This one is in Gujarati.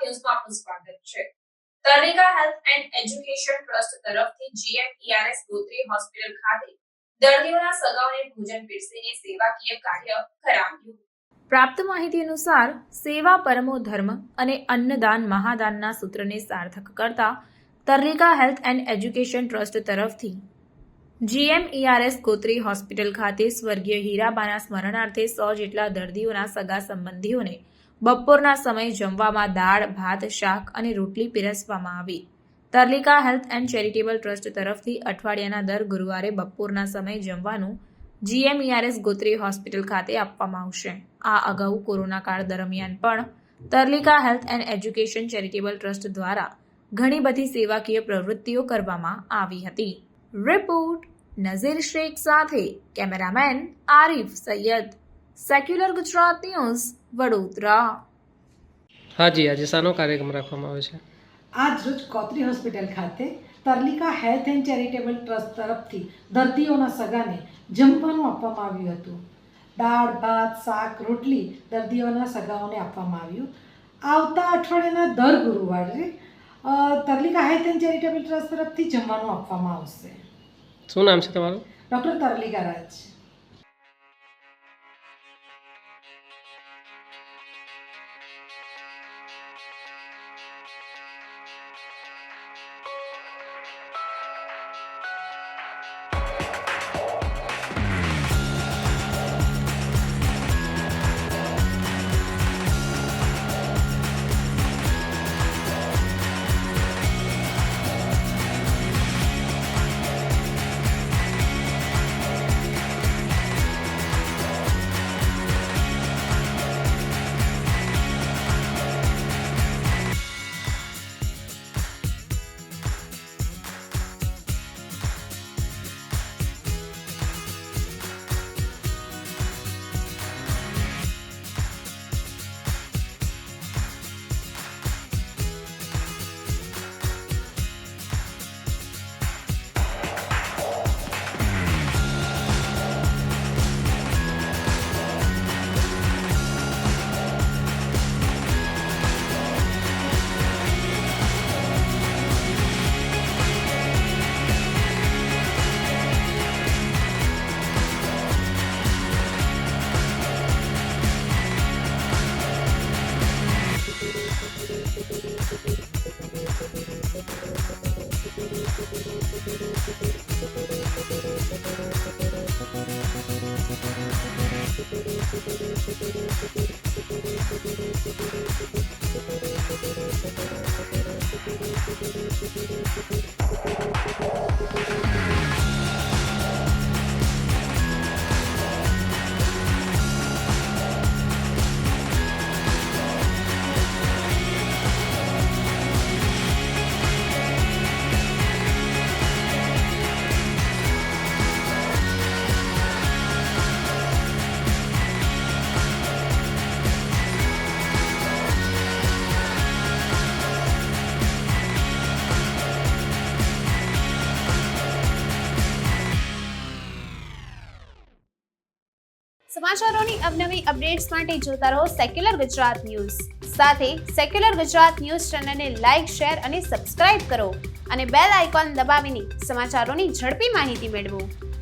ન્યૂઝમાં આપનું સ્વાગત છે। તરણેકા હેલ્થ એન્ડ એજ્યુકેશન ટ્રસ્ટ તરફથી GMERS ગોત્રી હોસ્પિટલ ખાતે દર્દીઓના સગાઓને ભોજન પીરસીને સેવાકીય કાર્ય કરાવ્યું। પ્રાપ્ત માહિતી અનુસાર સેવા પરમો ધર્મ અને અન્નદાન મહાદાનના સૂત્રને સાર્થક કરતા તરણેકા હેલ્થ એન્ડ એજ્યુકેશન ટ્રસ્ટ તરફથી GMERS ગોત્રી હોસ્પિટલ ખાતે સ્વર્ગીય હીરાબાના સ્મરણાર્થે 100 જેટલા દર્દીઓના સગા સંબંધીઓને બપોરના સમયે જમવામાં દાળ, ભાત, શાક અને રોટલી પીરસવામાં આવી। તરણેકા હેલ્થ એન્ડ ચેરિટેબલ ટ્રસ્ટ તરફથી અઠવાડિયાના દર ગુરુવારે બપોરના સમયે જમવાનું GMERS ગોત્રી હોસ્પિટલ ખાતે આપવામાં આવશે। આ અગાઉ કોરોના કાળ દરમિયાન પણ Taraneka health and education charitable trust દ્વારા ઘણી બધી સેવાકીય પ્રવૃત્તિઓ કરવામાં આવી હતી। રિપોર્ટ નઝીર શેખ સાથે cameraman Arif Sayyed, secular Gujarat news, Vadodara. હાજી, આજે શાનો કાર્યક્રમ રાખવામાં આવ્યો છે? આજ રોજ ગોત્રી હોસ્પિટલ ખાતે તરણેકા હેલ્થ એન્ડ ચેરિટેબલ ટ્રસ્ટ તરફથી દર્દીઓના સગાને જમવાનું આપવામાં આવ્યું હતું। દાળ, ભાત, શાક, રોટલી દર્દીઓના સગાઓને આપવામાં આવ્યું। આવતા અઠવાડિયાના દર ગુરુવારે તરણેકા હેલ્થ એન્ડ ચેરિટેબલ ટ્રસ્ટ તરફથી જમવાનું આપવામાં આવશે। શું નામ છે તમારું? ડૉક્ટર તરલિકા રાજ। સમાચારોની અવનવી અપડેટ્સ માટે જોતા રહો સેક્યુલર ગુજરાત ન્યૂઝ। સાથે સેક્યુલર ગુજરાત ન્યૂઝ ચેનલને લાઇક, શેર અને સબસ્ક્રાઇબ કરો અને બેલ આઇકોન દબાવીને સમાચારોની ઝડપી માહિતી મેળવો।